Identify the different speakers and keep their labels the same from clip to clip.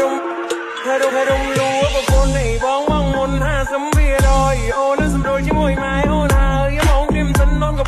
Speaker 1: รู้ว่าคนในบ้องว่างมนหาสมเบียดอยโอ้นั่นสมโดยชิมวยไม้โอ้นาอย่ามองริมสันนอนกับ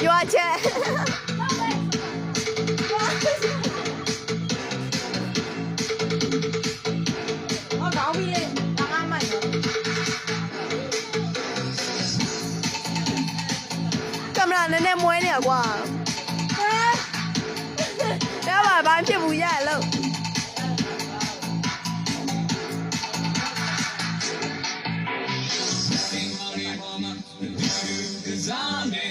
Speaker 2: ရွာချက်ဟောကောင်းပြီလေငါမိုက်တော့ကင်မရာနည်းနည်းမွဲနေရကွာဟဲ့ရပါဘာဖြစ်ဘူးရလို့